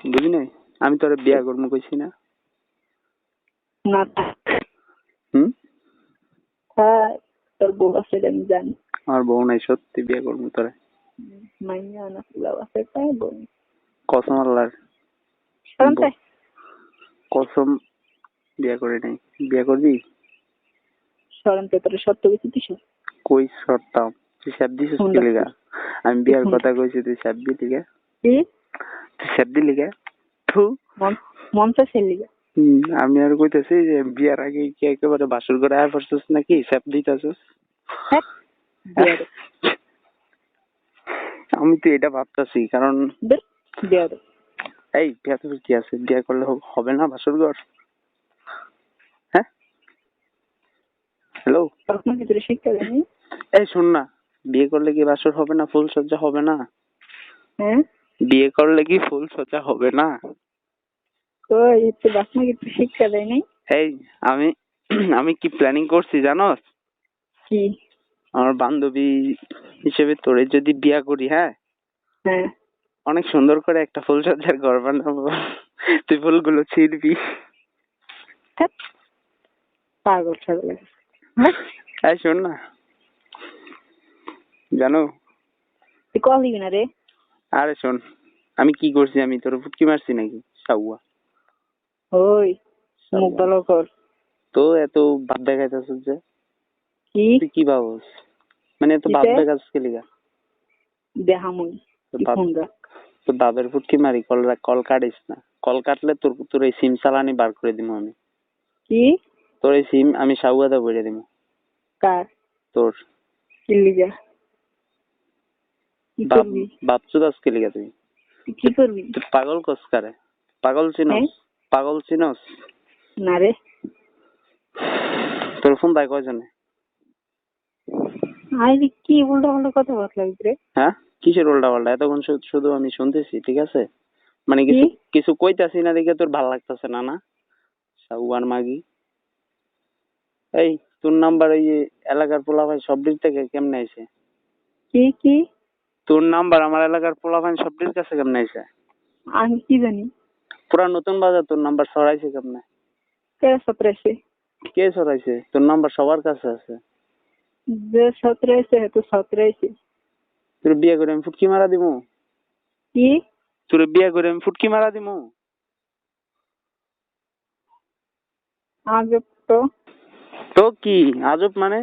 বুঝি নাই আমি তোরে বিয়া করবো কইছি না। না হুম হ্যাঁ, তোর বউ আছে আমি জানি। আমার বউ নাই, সত্যি বিয়া করবো তোরে। মাইয়া না ফুলাও আছে তাই বউ। কসম আল্লাহর, শান্তে কসম বিয়া করে নাই। বিয়া করবি? শান্তে তোর সত্য কিছু দিছ? কই সরতাম? তুই স্যাপ দিছিস কি লিগা? আমি বিয়ার কথা কইছি, তুই স্যাপ দিলি কে? কি তুই স্যাপ দিলি কে? থু, মনটা ছেলিগা। আমি আর কইতেছি যে বিয়ার আগে কি একেবারে বাসর করে আয় পড়ছিস নাকি স্যাপ দিতেছিস? আমি তো এটা ভাবতেছি কারণ এই বিয়া তো কি আছে, বিয়া করলে হবে না বাসর ঘর? হ্যাঁ হ্যালো, শিক্ষা দেয়নি। এই শোন না, বিয়ে করলে কি বাসর হবে না, ফুল সজ্জা হবে না? হ্যাঁ, বিয়ে করলে কি ফুল সজ্জা হবে না? তো একটু বাসনাকে একটু শিক্ষা দেয় নাই। এই আমি আমি কি প্ল্যানিং করছি জানোস? কি? আমার বান্ধবী হিসেবে তোরে যদি বিয়া করি, হ্যাঁ হ্যাঁ, অনেক সুন্দর করে একটা ফুল সজ্জার ঘর বানাবো। তুই ফুলগুলো ছিঁড়বি। পাগল ছাগল। এই শোন না, জানো তুই কল দিবি না রে? আরে শোন, আমি কি করছি, আমি তোর ফুটকি মারছি নাকি সাউয়া? ওই মুখ ভালো কর। তো এত ভাব দেখাইতেছ যে, কি তুই কি ভাবস? মানে এত ভাব দেখাচ্ছিস কে লিগা? দেহামুই তো বাবের ফুটকি মারি, কল কাটিস না। কল কাটলে তোর তোর এই সিম চালানি বার করে দিব আমি। কি? তোর এই সিম আমি সাউয়াদা বইরে দিব। কার? তোর। কি লিগা? কি করবি? বাপচুদ আজকে লিগা তুই কি করবি? তুই পাগল কস কারে? পাগল চিনস? পাগল চিনস না রে। তোর ফোন দেয় কয়জনে? আরে কি উল্টা পাল্টা কথা বলতে লাগবে রে? হ্যাঁ, কিসের উল্টা পাল্টা? এতক্ষণ শুধু আমি শুনতেছি, ঠিক আছে? মানে কিছু কিছু কইতাছি না দেখে তোর ভাল লাগতেছে না? না সাউয়ার মাগি। এই তোর নাম্বার এই এলাকার পোলাপান সবটির থেকে কেমনে আইছে? কি কি? তোর নাম্বার আমার এলাকার পোলাপান সবটির কাছে কেমনে আইছে? আমি কি জানি? পুরা নতুন বাজার তোর নাম্বার ছড়াইছে কেমনে? কে সত্রাইছে? কে ছড়াইছে? তোর নাম্বার সবার কাছে আছে। যে সত্রাইছে তো সত্রাইছে। তোর বিয়ে করে আমি ফুটকি মারা দিমু? কি? তোর বিয়ে করে আমি ফুটকি মারা দিমু? আজব তো। তো কি আজব মানে?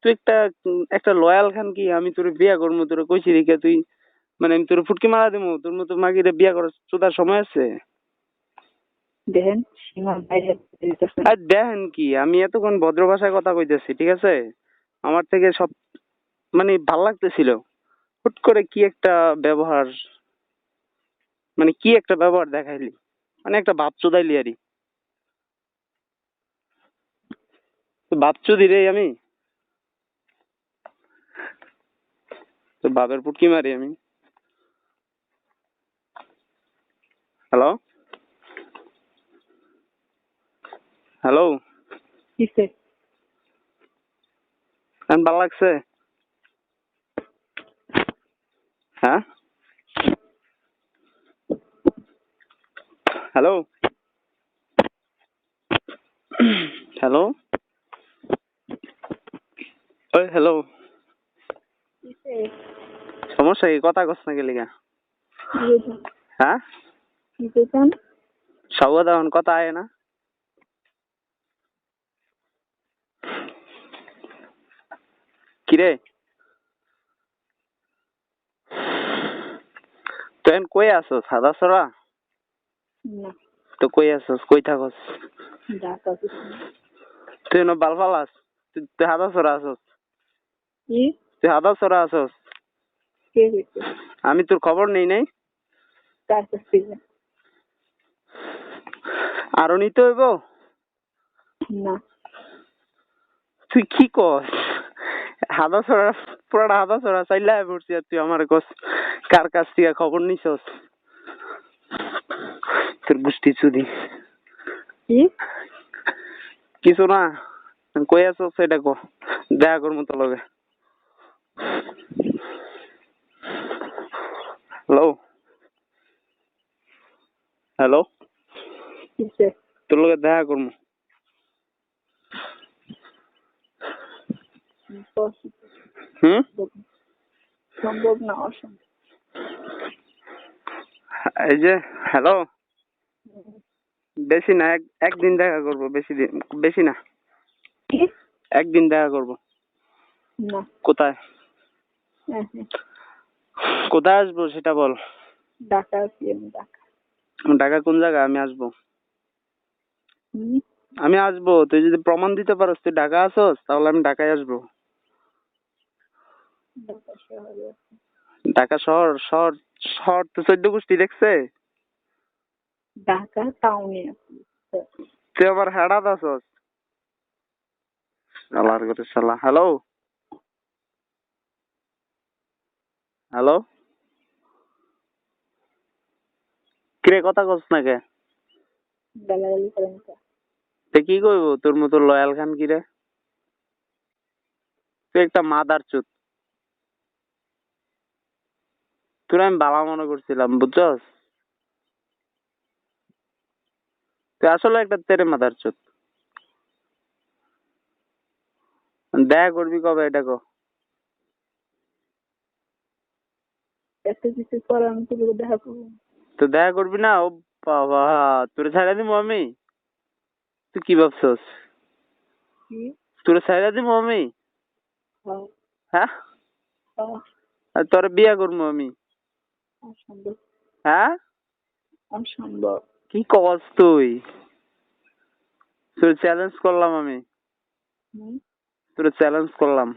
তুই একটা লয়াল খান কি? আমি তোর বিয়ে করবো তোর কইছি রেখে তুই মানে আমি তোর ফুটকি মারা দিমু? তোর মতো মাগিরে বিয়ে করার চোদার সময় আছে? দেখেন সীমার বাইরে আর দেখেন কি, আমি এতক্ষণ ভদ্র ভাষায় কথা কইতেছি, ঠিক আছে? আমার থেকে সব মানে ভাল লাগতেছিল, হুট করে কি একটা ব্যবহার, মানে কি একটা ব্যবহার দেখাইলি, মানে একটা ভাব চোদাইলি আরই। ভাব চুদি রে আমি, তো বাপের পুটকি মারি আমি। হ্যালো হ্যালো, কিসে? এখন ভাল লাগছে? হ্যাঁ হ্যালো হ্যালো, ওই হ্যালো, কিসে? সমস্যা কি? কথা কস না গেলিগা? হ্যাঁ কি কইতাম? সবাদ এখন কথা আয় না? কিরে তুই এখন কই আছস? সাদা সরা? না, তো কই আছস? কই থাকস? ঢাকা। তুই এনে বাল ফালাস? তুই হাদা সরা আছস? কি? তুই হাদা সরা আছস? কে কইছে? আমি তোর খবর নেই নাই? কার কাছ থেকে? আরো নিতে হইব? না। তুই কি কস? হাদা সরা, পুরাটা হাদা সরা চাইলে আয় পড়ছি আর তুই আমার কস কার কাছ থেকে খবর নিছস? তোর গোষ্ঠী চুদি। কি? কিছু না, কই আছস সেটা ক, দেখা করবো তোর লগে। হ্যালো হ্যালো, কিসে? তোর লগে দেখা করবো। হুম, সম্ভব না, অসম্ভব। এই যে হ্যালো, বেশি না, একদিন দেখা করবো, বেশি না, কি? একদিন দেখা করবো। না। কোথায়? হ্যাঁ। কোথায় আসবো সেটা বল। ঢাকা আছি আমি, ঢাকা। ঢাকা কোন জায়গা? আমি আসবো। হুম। আমি আসবো, তুই যদি প্রমাণ দিতে পারস তুই ঢাকা আসস, তাহলে আমি ঢাকায় আসবো। ঢাকা শহরে আছি। ঢাকা শহর শহর শহর তো 14 গোষ্ঠী দেখছে। ঢাকা টাউনে আছি। তুই আবার হেডাত আসস। শালার করে শালা। হ্যালো, হ্যালো, কিরে কথা কস না কে? গালাগালি করেন কা? তে কি কইব তোর মতো লয়াল খান কিরে? তুই একটা মাদার চোদ। তোর আমি বাবা মনে করছিলাম, বুঝছস? তুই আসলে একটা তেরে মাদার চোদ। দেখা করবি কবে এটা কো? এত কিছু করে আমি তোর লগে দেখা করবো? তো দেখা করবি না? ও বাবা, তোরে ছাড়া দিবো আমি? তুই কি ভাবছস? কি? তোরে ছাড়া দিবো আমি? হ্যাঁ। হ্যাঁ? হ্যাঁ। আর তোরে বিয়া করবো আমি? অসম্ভব। হ্যাঁ? অসম্ভব। কি কস তুই? তোর চ্যালেঞ্জ করলাম আমি। হুম। তোর চ্যালেঞ্জ করলাম।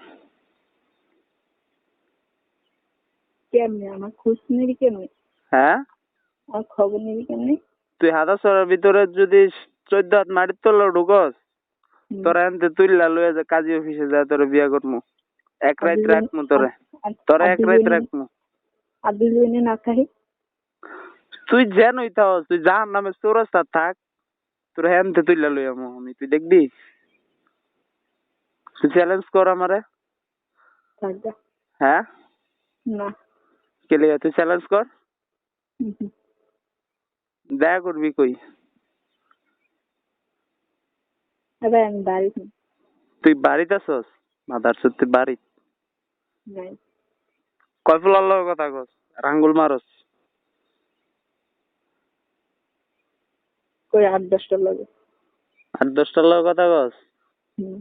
কেমনে আমার খোঁজ নিবি? কেমনে হ্যাঁ? আমার খবর নিবি? কেমনে? তুই হাদাসরার ভিতরে যদি 14 হাত মাটির তলে ঢুকস, হুম। তোরা এনতে তুইলা লইয়া যা কাজী অফিসে যা, তোরে বিয়া করবো। এক আর রাত দুজন রাখমু তোরে। তোরে এক রাত রাখমু। আর দুজনে না খাই? তুই যেন হইতাস, তুই যার নামে চৌরাস্তা থাক, তোর হেনতে তুইলা লইয়ামু আমি, তুই দেখবি? তুই চ্যালেঞ্জ কর আমারে। থাক যা। হ্যাঁ? না। কে লিগা? তুই চ্যালেঞ্জ কর। হুম। দেখা করবি কই? এবার আমি বাড়িতে তুই বাড়িতে আছস? মাদার চোদ, তুই বাড়ি? নাই। কয় ফুলার লগে কথা কস? রাঙ্গুল মারস? কই 8-10টা লাগে। 8-10টার লগে কথা কস? হুম।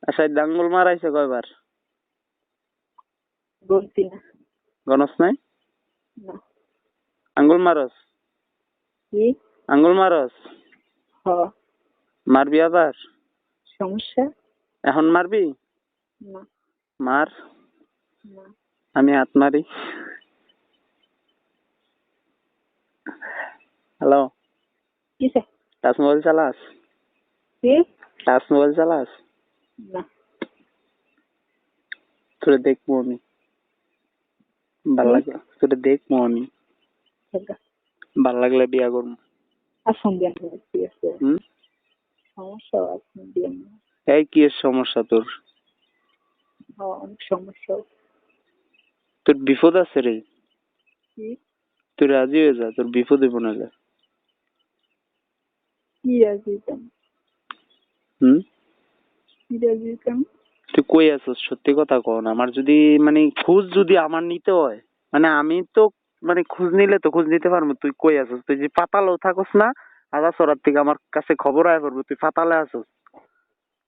আচ্ছা, ডাঙ্গুল মারাইছে কয়বার? বলছি না। গনস নাই? না। আঙ্গুল মারস? কি? আঙ্গুল মারস? হ। মারবি আবার? সমস্যা? এখন মারবি? না। মার। না। আমি হাত মারি। হ্যালো, কিসে? টাচ মোবাইল চালাস? কি? টাচ মোবাইল চালাস? না। তোরে দেখবো আমি, ভাল কি? লাগে তোরে দেখবো আমি, থাক যা। ভাল লাগলে বিয়া করবো। আর সন্ধ্যা ঠিক আছে। হুম? সমস্যা আছে দিয়ে না। এই কি এর সমস্যা তোর? অনেক সমস্যা। তোর বিপদ আছে রে। কি? তুই রাজি হয়ে যা, তোর বিপদ হইব নাহলে। কি রাজি কেন? হুম? কি রাজি কেন? তুই কই আছিস? সত্যি কথা কও না। আমার যদি মানে খোঁজ যদি আমার নিতে হয়, মানে আমি তো মানে খোঁজ নিলে তো খোঁজ নিতে পারবো। তুই কই আছিস? তুই যে পাতালেও থাকস না, আধা চড়ার থেকে আমার কাছে খবর আয় পড়বো তুই পাতালে আছিস।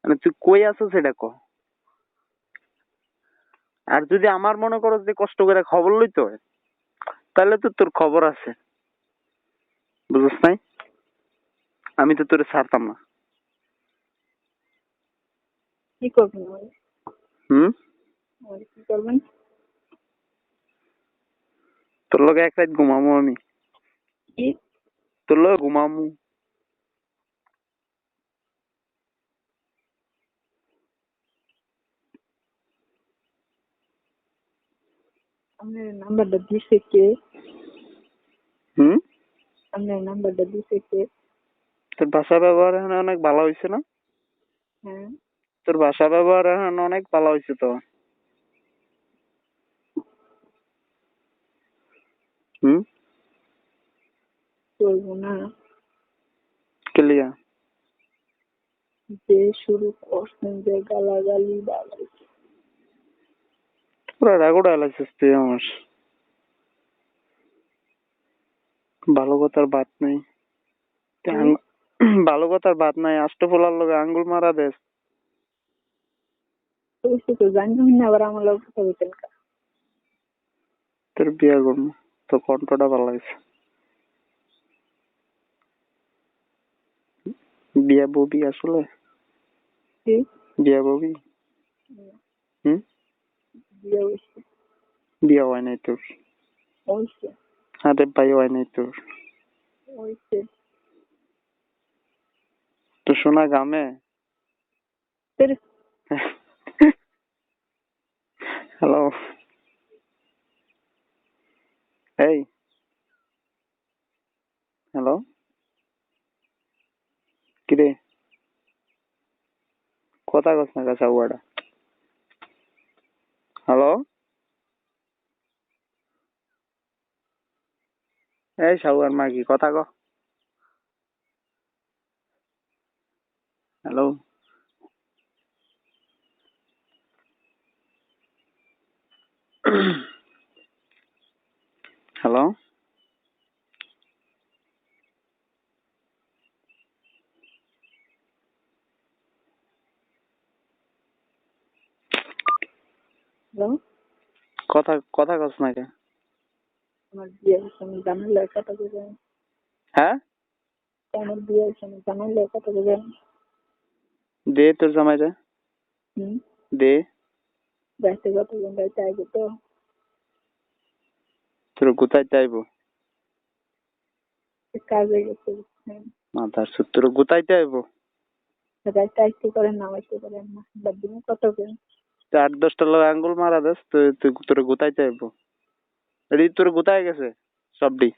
মানে তুই কই আছিস এটা ক। আর যদি আমার মনে করো যে কষ্ট করে খবর লইতে হয়, তাহলে তো তোর খবর আছে, বুঝছ নাই? আমি তো তোরে ছাড়তাম না। কি করবেন আমাকে? হুম? আমাকে কি করবেন? তোর লগে এক রাত ঘুমামু আমি। কি? তোর লগে ঘুমামু। আপনার নাম্বারটা দিছে কে? হুম? আপনার নাম্বারটা দিছে কে? তোর ভাষা ব্যবহার এখন অনেক ভালো হয়েছে না? হ্যাঁ। তোর ভাষা ব্যবহার এখন অনেক ভালো হয়েছে তো। হুম? করবো না, ক্লিয়ার যে শুরু করছেন যে গালাগালি বাগালি। পুরা রাগোড়া এলাইছিস তুই আমার। ভালো কথার বাত নাই। তুই ভালো কথার বাত নাই, আষ্ট ফোলার লগে আঙ্গুল মারা দেস। তো জানি না আবার আমার লোক কথা বলতেন কা। তোর বিয়া করবো, তোর কণ্ঠটা ভালো লাগছে। বিয়া ববি আসলে? কি? বিয়া ববি? হুম? বিয়ে হয়েছে। বিয়া হয় নাই তোর? হয়েছে। আরে ভাই হয় নাই তোর? হয়েছে। তো শোনা গামে। হ্যালো, এই হ্যালো, কিরে কথা কস না কাছা উয়াটা? হ্যালো, এই সাউয়ার মাগি কথা ক। হ্যালো, হ্যালো, হ্যালো, কথা কথা কস না কে? আমার বিয়ে হয়েছে, আমি জানার লেখাটা দেবেন। হ্যাঁ, আমার বিয়ে হয়েছে, আমি জানার লেখাটা দেবেন। দে তোর জামাইরে, দে। ব্যক্তিগত জায়গায় চাইবো তো। তোর গুতাইতে আইবো? কাজে গেছে। মাথার সুদ তোর গুতাইতে আইবো? রাইতে আইতে পারেন, নামাইতে পারেন না, বাদ দিনে কত করেন। তুই 8-10টা লোক আঙ্গুল মারা দেস, তুই তুই তোর গুতাইতে আইবো? এডি তোর গুতাই গেছে সবডি।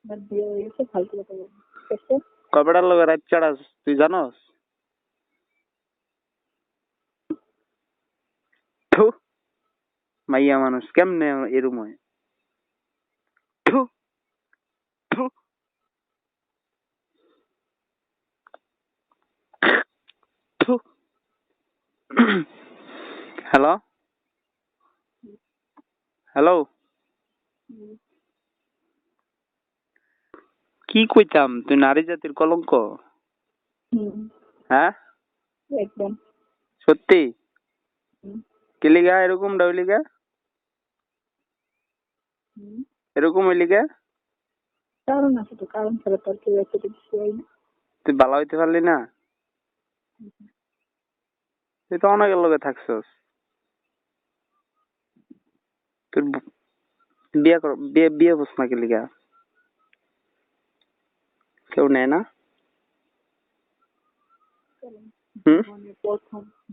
আমার বিয়ে হয়ে গেছে, ফালতু কথা বলবেন, ঠিক আছে? কবেটার লগে রাত চাড়াস তুই জানস? থু, মাইয়া মানুষ কেমনে এরম হয়? থু, থু, থু। হ্যালো, হ্যালো, কি কইতাম? তুই নারী জাতির কলঙ্ক। হ্যাঁ, একদম। সত্যি? হুম, কি লিগা এরকম ডাউলিগা? হুম। এরকম হইলিগা? কারণ আছে তো, কারণ ছাড়া তো আর কেউ এত কিছু হয় না। তুই ভালো হইতে পারলি না? তুই তো অনেকের লগে থাকছস। তোর বিয়ে কর, বিয়ে বিয়ে বস না কি লিগা? কেউ নেয় না? হুম?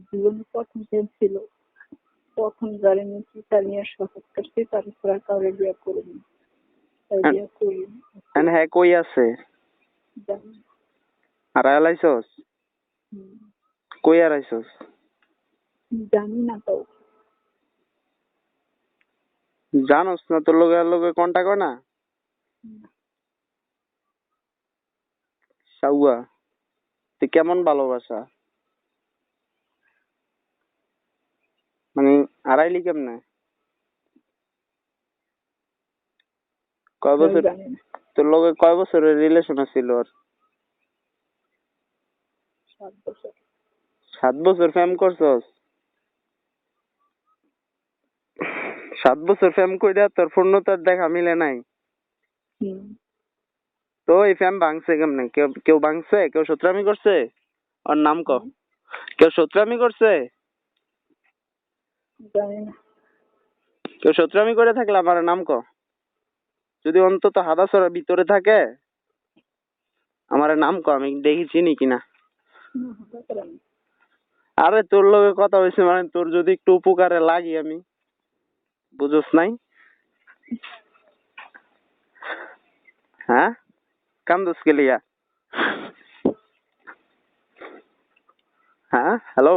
জীবনে প্রথম প্রেম ছিল, প্রথম যারে নিয়েছি তার নিয়ে শপথ করছি, তারপর আর কাউরে বিয়ে করিনি, তাই বিয়ে করিনি। হ্যাঁ, কই আছে? জানি না। আর আলাইছস? হুম, কই আড়াইছস? জানি না তাও। জানোস না তোর লগে আর লগে কন্টাক্ট হয় না? সাউয়া, তুই কেমন ভালোবাসা? মানে আড়াইলি কেমনে? কয় তাও বছর জানি না। তোর লগে কয় বছরের রিলেশন ছিল? আর 7 বছর। 7 বছর প্রেম করছস? 7 বছর প্রেম কইরা তোর পূর্ণতার দেখা মিলে নাই? হুম, তো এই প্রেম ভাঙছে কেমনে? কেউ কেউ ভাঙছে? কেউ শত্রুতামি করছে? ওর নাম ক। কেউ শত্রুতামি করছে? জানি না। কেউ শত্রুতামি করে থাকলে আমার নাম ক। যদি অন্তত হাদাসরের ভিতরে থাকে আমার নাম ক, আমি দেখি চিনি কিনা। না, হতে পারে না। আরে তোর লগে কথা হয়েছে মানে তোর যদি একটু উপকারে লাগি আমি, বুঝোস নাই? হ্যাঁ, কান্দোস কে লিগা? হ্যাঁ, হ্যালো,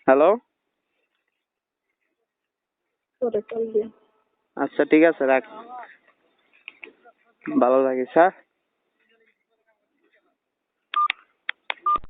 হ্যালো। পরে কল দিন। আচ্ছা ঠিক আছে, রাখ। ভালো থাকিস, হ্যাঁ।